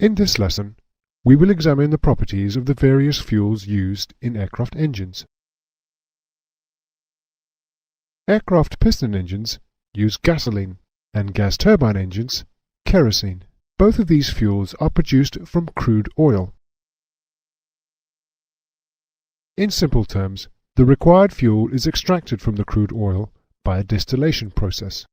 In this lesson, we will examine the properties of the various fuels used in aircraft engines. Aircraft piston engines use gasoline, and gas turbine engines kerosene. Both of these fuels are produced from crude oil. In simple terms, the required fuel is extracted from the crude oil by a distillation process.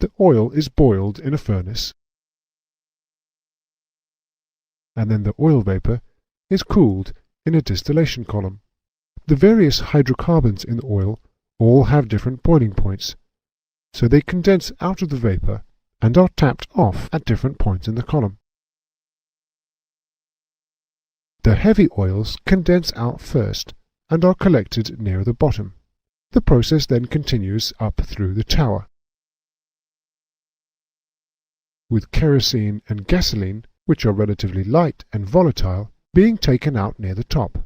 The oil is boiled in a furnace, and then the oil vapor is cooled in a distillation column. The various hydrocarbons in the oil all have different boiling points, so they condense out of the vapor and are tapped off at different points in the column. The heavy oils condense out first and are collected near the bottom. The process then continues up through the tower, with kerosene and gasoline, which are relatively light and volatile, being taken out near the top.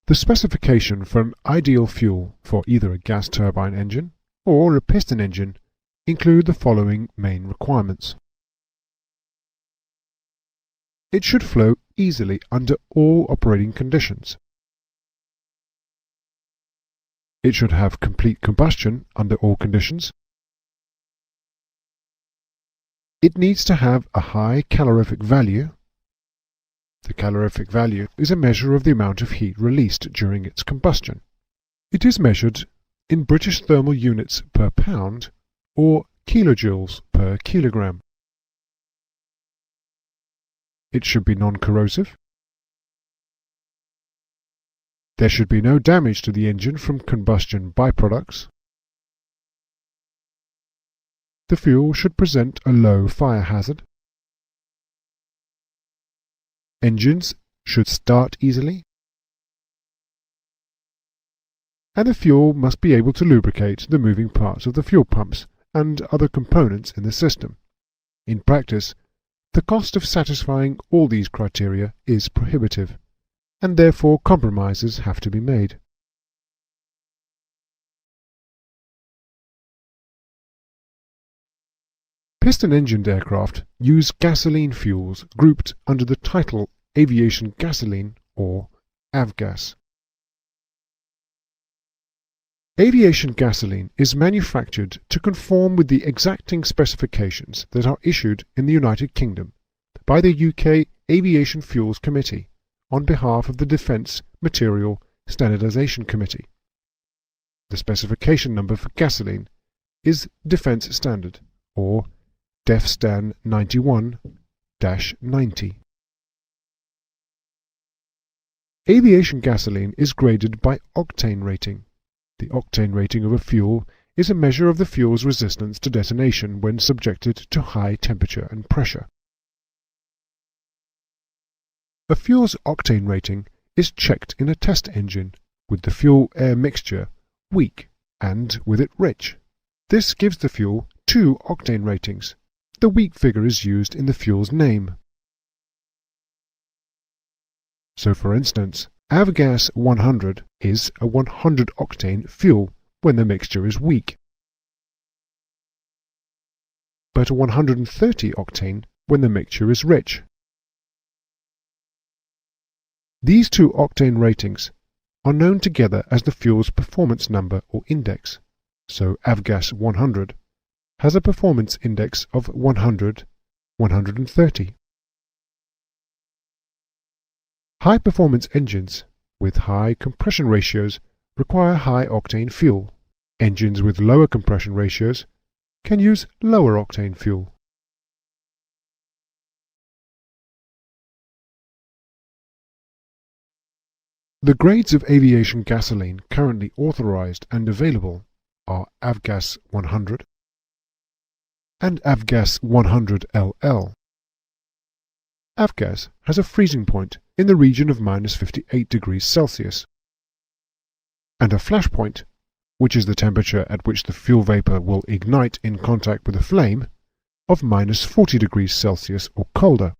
The specification for an ideal fuel for either a gas turbine engine or a piston engine include the following main requirements. It should flow easily under all operating conditions. It should have complete combustion under all conditions. It needs to have a high calorific value. The calorific value is a measure of the amount of heat released during its combustion. It is measured in British thermal units per pound or kilojoules per kilogram. It should be non-corrosive. There should be no damage to the engine from combustion byproducts. The fuel should present a low fire hazard. Engines should start easily. And the fuel must be able to lubricate the moving parts of the fuel pumps and other components in the system. In practice, the cost of satisfying all these criteria is prohibitive, and therefore compromises have to be made. Piston-engined aircraft use gasoline fuels grouped under the title aviation gasoline or avgas. Aviation gasoline is manufactured to conform with the exacting specifications that are issued in the United Kingdom by the UK Aviation Fuels Committee on behalf of the Defence Material Standardisation Committee. The specification number for gasoline is Defence Standard, or DEFSTAN 91-90. Aviation gasoline is graded by octane rating. The octane rating of a fuel is a measure of the fuel's resistance to detonation when subjected to high temperature and pressure. A fuel's octane rating is checked in a test engine with the fuel-air mixture weak and with it rich. This gives the fuel 2 octane ratings. The weak figure is used in the fuel's name. So for instance, Avgas 100 is a 100-octane fuel when the mixture is weak, but a 130-octane when the mixture is rich. These 2 octane ratings are known together as the fuel's performance number or index, so Avgas 100 has a performance index of 100-130. High-performance engines with high compression ratios require high-octane fuel. Engines with lower compression ratios can use lower-octane fuel. The grades of aviation gasoline currently authorized and available are Avgas 100 and Avgas 100LL. Avgas has a freezing point in the region of -58°C, and a flash point, which is the temperature at which the fuel vapor will ignite in contact with a flame, of -40°C or colder.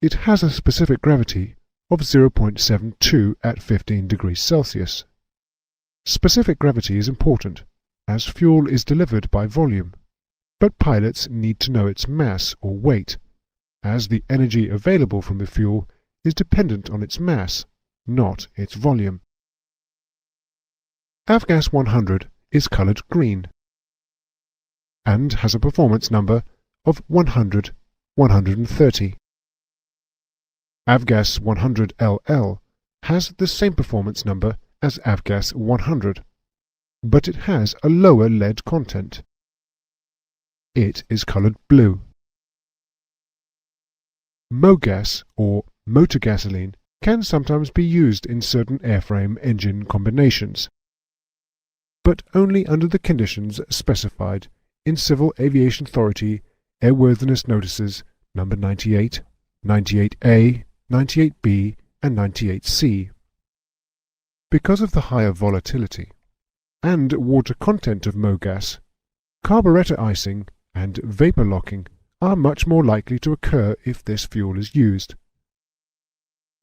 It has a specific gravity of 0.72 at 15°C. Specific gravity is important, as fuel is delivered by volume, but pilots need to know its mass or weight, as the energy available from the fuel is dependent on its mass, not its volume. Avgas 100 is coloured green and has a performance number of 100-130. Avgas 100LL has the same performance number as Avgas 100, but it has a lower lead content. It is coloured blue. MoGas, or motor gasoline, can sometimes be used in certain airframe engine combinations, but only under the conditions specified in Civil Aviation Authority Airworthiness Notices No. 98, 98A, 98B and 98C. Because of the higher volatility and water content of MoGas, carburetor icing and vapor locking are much more likely to occur if this fuel is used.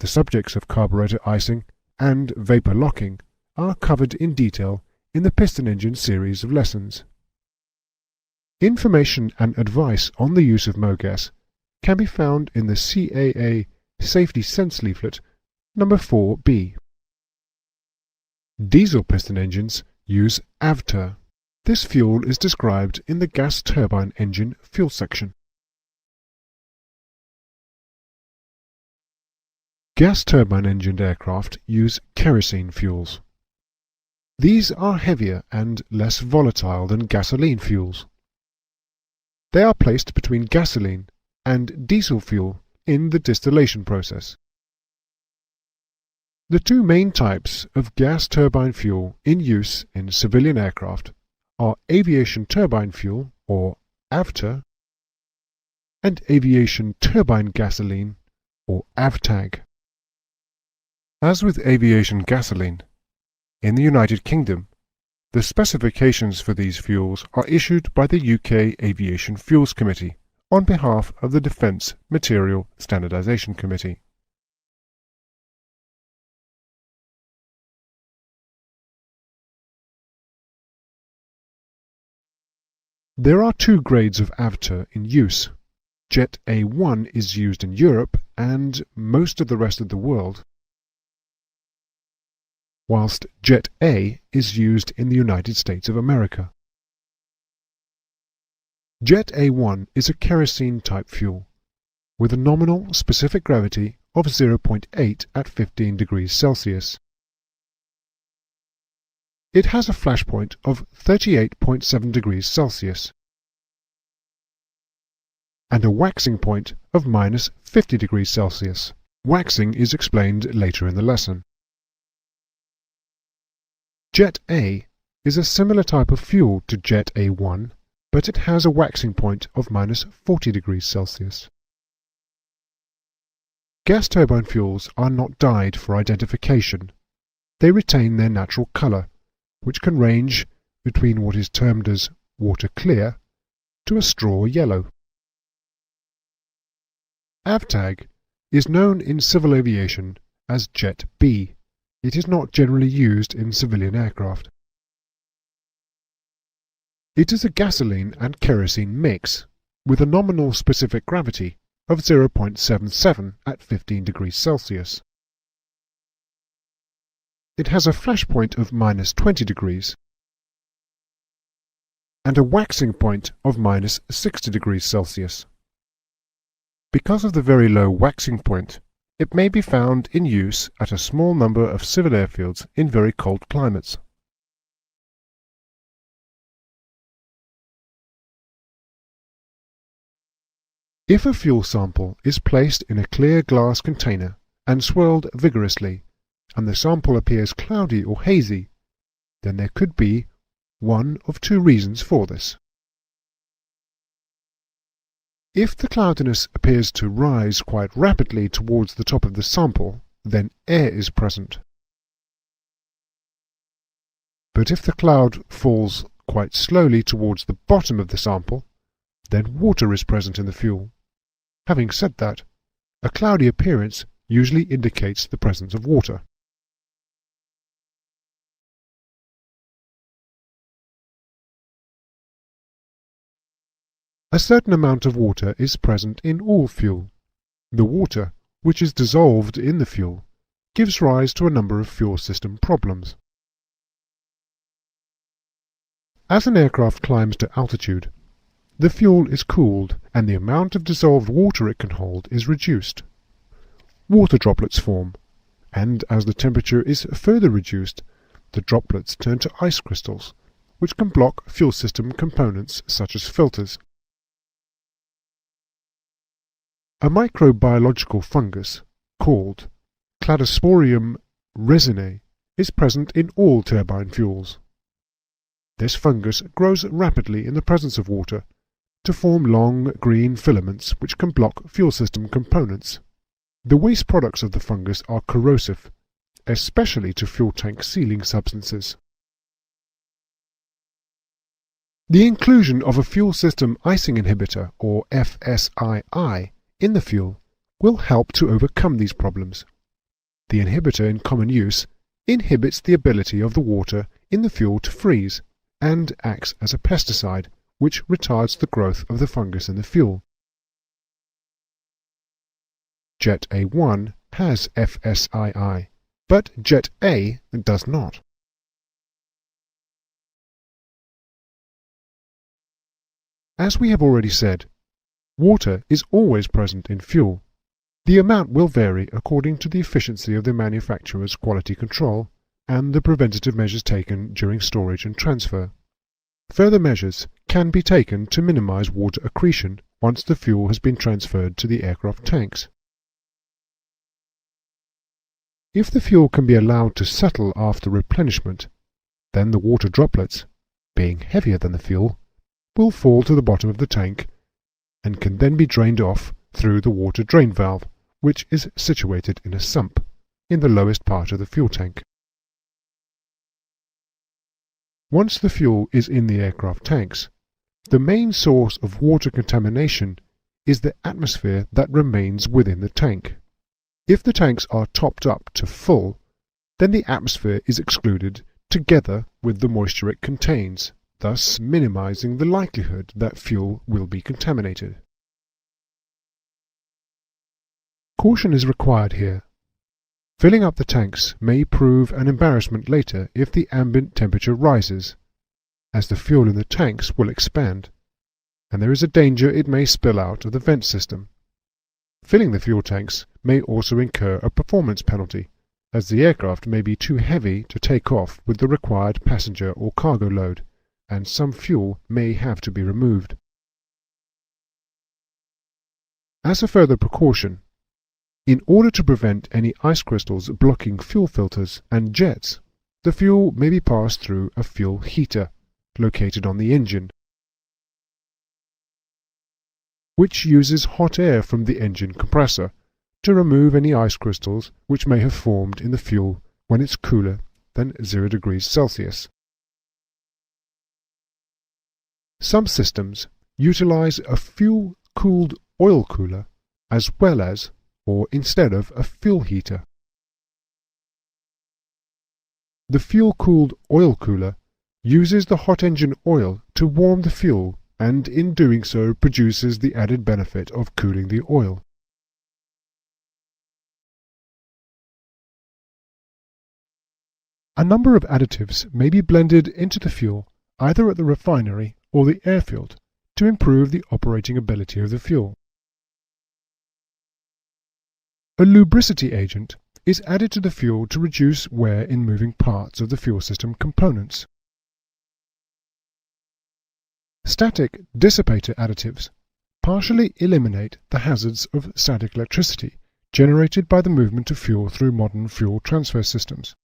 The subjects of carburetor icing and vapor locking are covered in detail in the piston engine series of lessons. Information and advice on the use of MoGas can be found in the CAA Safety Sense Leaflet No. 4B. Diesel piston engines use AVTER. This fuel is described in the gas turbine engine fuel section. Gas turbine engined aircraft use kerosene fuels. These are heavier and less volatile than gasoline fuels. They are placed between gasoline and diesel fuel in the distillation process. The two main types of gas turbine fuel in use in civilian aircraft are aviation turbine fuel, or AVTER, and aviation turbine gasoline, or AVTAG. As with aviation gasoline, in the United Kingdom, the specifications for these fuels are issued by the UK Aviation Fuels Committee on behalf of the Defence Material Standardisation Committee. There are two grades of AVTER in use. Jet A1 is used in Europe and most of the rest of the world, whilst Jet A is used in the United States of America. Jet A1 is a kerosene-type fuel, with a nominal specific gravity of 0.8 at 15 degrees Celsius. It has a flash point of 38.7 degrees Celsius and a waxing point of minus 50 degrees Celsius. Waxing is explained later in the lesson. Jet A is a similar type of fuel to Jet A1, but it has a waxing point of minus 40 degrees Celsius. Gas turbine fuels are not dyed for identification. They retain their natural colour, which can range between what is termed as water clear to a straw yellow. AVTAG is known in civil aviation as Jet B. It is not generally used in civilian aircraft. It is a gasoline and kerosene mix with a nominal specific gravity of 0.77 at 15 degrees Celsius. It has a flash point of minus 20 degrees and a waxing point of minus 60 degrees Celsius. Because of the very low waxing point, it may be found in use at a small number of civil airfields in very cold climates. If a fuel sample is placed in a clear glass container and swirled vigorously, and the sample appears cloudy or hazy, then there could be one of two reasons for this. If the cloudiness appears to rise quite rapidly towards the top of the sample, then air is present. But if the cloud falls quite slowly towards the bottom of the sample, then water is present in the fuel. Having said that, a cloudy appearance usually indicates the presence of water. A certain amount of water is present in all fuel. The water, which is dissolved in the fuel, gives rise to a number of fuel system problems. As an aircraft climbs to altitude, the fuel is cooled and the amount of dissolved water it can hold is reduced. Water droplets form, and as the temperature is further reduced, the droplets turn to ice crystals, which can block fuel system components such as filters. A microbiological fungus, called Cladosporium resinae, is present in all turbine fuels. This fungus grows rapidly in the presence of water to form long green filaments which can block fuel system components. The waste products of the fungus are corrosive, especially to fuel tank sealing substances. The inclusion of a fuel system icing inhibitor, or FSII, in the fuel will help to overcome these problems. The inhibitor in common use inhibits the ability of the water in the fuel to freeze and acts as a pesticide which retards the growth of the fungus in the fuel. Jet A1 has FSII, but Jet A does not. As we have already said, water is always present in fuel. The amount will vary according to the efficiency of the manufacturer's quality control and the preventative measures taken during storage and transfer. Further measures can be taken to minimize water accretion once the fuel has been transferred to the aircraft tanks. If the fuel can be allowed to settle after replenishment, then the water droplets, being heavier than the fuel, will fall to the bottom of the tank and can then be drained off through the water drain valve, which is situated in a sump in the lowest part of the fuel tank. Once the fuel is in the aircraft tanks, the main source of water contamination is the atmosphere that remains within the tank. If the tanks are topped up to full, then the atmosphere is excluded together with the moisture it contains, thus minimizing the likelihood that fuel will be contaminated. Caution is required here. Filling up the tanks may prove an embarrassment later if the ambient temperature rises, as the fuel in the tanks will expand, and there is a danger it may spill out of the vent system. Filling the fuel tanks may also incur a performance penalty, as the aircraft may be too heavy to take off with the required passenger or cargo load, and some fuel may have to be removed. As a further precaution, in order to prevent any ice crystals blocking fuel filters and jets, the fuel may be passed through a fuel heater located on the engine, which uses hot air from the engine compressor to remove any ice crystals which may have formed in the fuel when it's cooler than 0 degrees Celsius. Some systems utilize a fuel-cooled oil cooler as well as or instead of a fuel heater. The fuel-cooled oil cooler uses the hot engine oil to warm the fuel and in doing so produces the added benefit of cooling the oil. A number of additives may be blended into the fuel either at the refinery or the airfield to improve the operating ability of the fuel. A lubricity agent is added to the fuel to reduce wear in moving parts of the fuel system components. Static dissipator additives partially eliminate the hazards of static electricity generated by the movement of fuel through modern fuel transfer systems.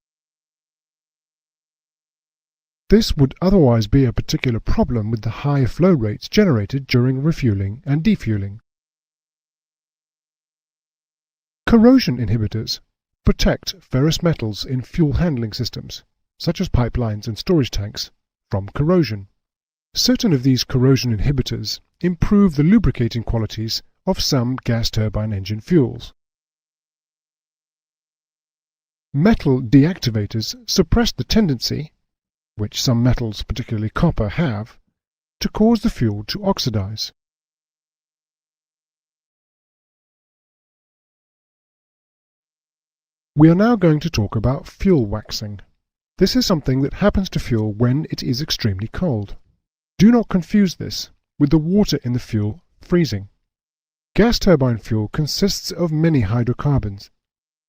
This would otherwise be a particular problem with the high flow rates generated during refueling and defueling. Corrosion inhibitors protect ferrous metals in fuel handling systems, such as pipelines and storage tanks, from corrosion. Certain of these corrosion inhibitors improve the lubricating qualities of some gas turbine engine fuels. Metal deactivators suppress the tendency, which some metals, particularly copper, have, to cause the fuel to oxidize. We are now going to talk about fuel waxing. This is something that happens to fuel when it is extremely cold. Do not confuse this with the water in the fuel freezing. Gas turbine fuel consists of many hydrocarbons,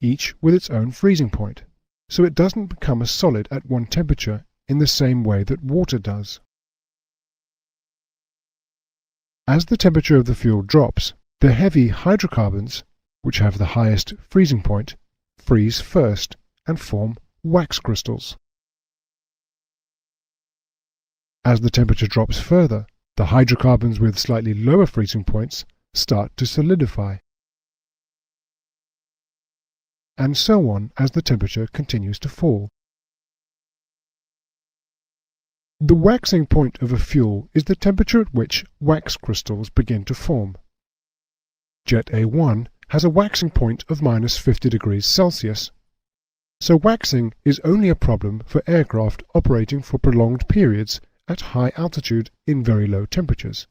each with its own freezing point, so it doesn't become a solid at one temperature in the same way that water does. As the temperature of the fuel drops, the heavy hydrocarbons, which have the highest freezing point, freeze first and form wax crystals. As the temperature drops further, the hydrocarbons with slightly lower freezing points start to solidify, and so on as the temperature continues to fall. The waxing point of a fuel is the temperature at which wax crystals begin to form. Jet A1 has a waxing point of -50 degrees Celsius, so waxing is only a problem for aircraft operating for prolonged periods at high altitude in very low temperatures.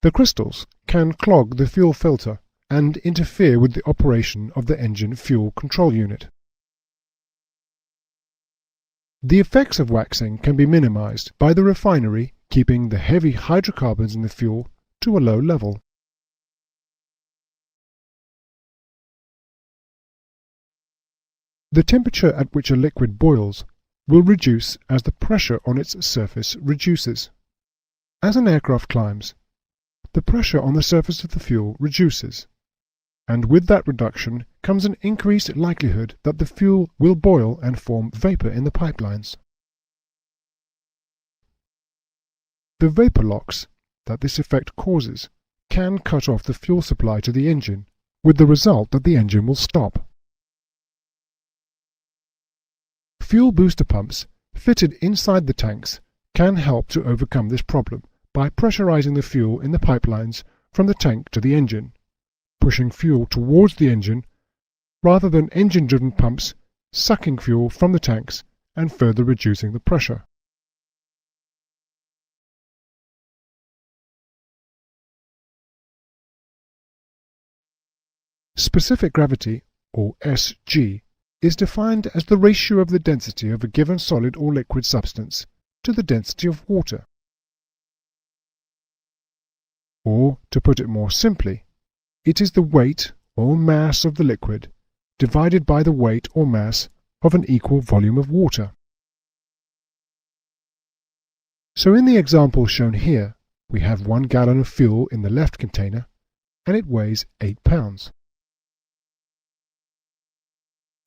The crystals can clog the fuel filter and interfere with the operation of the engine fuel control unit. The effects of waxing can be minimized by the refinery keeping the heavy hydrocarbons in the fuel to a low level. The temperature at which a liquid boils will reduce as the pressure on its surface reduces. As an aircraft climbs, the pressure on the surface of the fuel reduces, and with that reduction comes an increased likelihood that the fuel will boil and form vapor in the pipelines. The vapor locks that this effect causes can cut off the fuel supply to the engine, with the result that the engine will stop. Fuel booster pumps fitted inside the tanks can help to overcome this problem by pressurizing the fuel in the pipelines from the tank to the engine, pushing fuel towards the engine rather than engine-driven pumps sucking fuel from the tanks and further reducing the pressure. Specific gravity, or SG, is defined as the ratio of the density of a given solid or liquid substance to the density of water. Or, to put it more simply, it is the weight or mass of the liquid divided by the weight or mass of an equal volume of water. So in the example shown here, we have 1 gallon of fuel in the left container, and it weighs 8 pounds.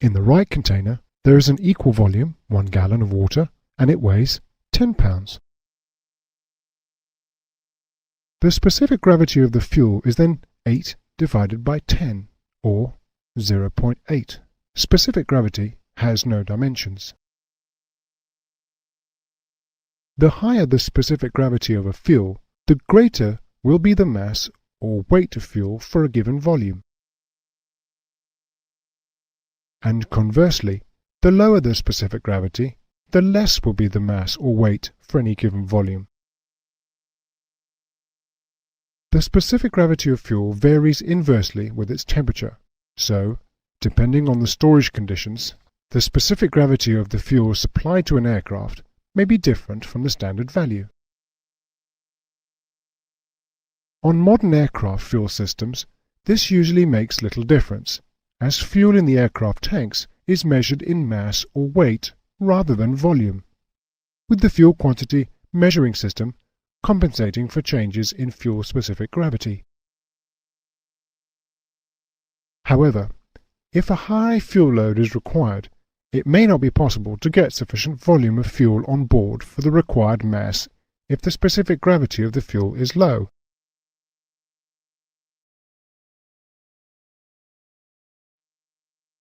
In the right container, there is an equal volume, 1 gallon of water, and it weighs 10 pounds. The specific gravity of the fuel is then 8 divided by 10, or 0.8. Specific gravity has no dimensions. The higher the specific gravity of a fuel, the greater will be the mass or weight of fuel for a given volume. And conversely, the lower the specific gravity, the less will be the mass or weight for any given volume. The specific gravity of fuel varies inversely with its temperature, so, depending on the storage conditions, the specific gravity of the fuel supplied to an aircraft may be different from the standard value. On modern aircraft fuel systems, this usually makes little difference, as fuel in the aircraft tanks is measured in mass or weight rather than volume, with the fuel quantity measuring system compensating for changes in fuel-specific gravity. However, if a high fuel load is required, it may not be possible to get sufficient volume of fuel on board for the required mass if the specific gravity of the fuel is low.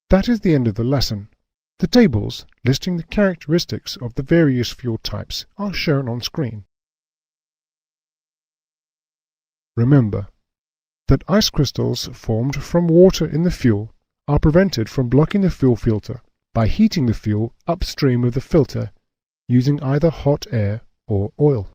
That is the end of the lesson. The tables listing the characteristics of the various fuel types are shown on screen. Remember that ice crystals formed from water in the fuel are prevented from blocking the fuel filter by heating the fuel upstream of the filter using either hot air or oil.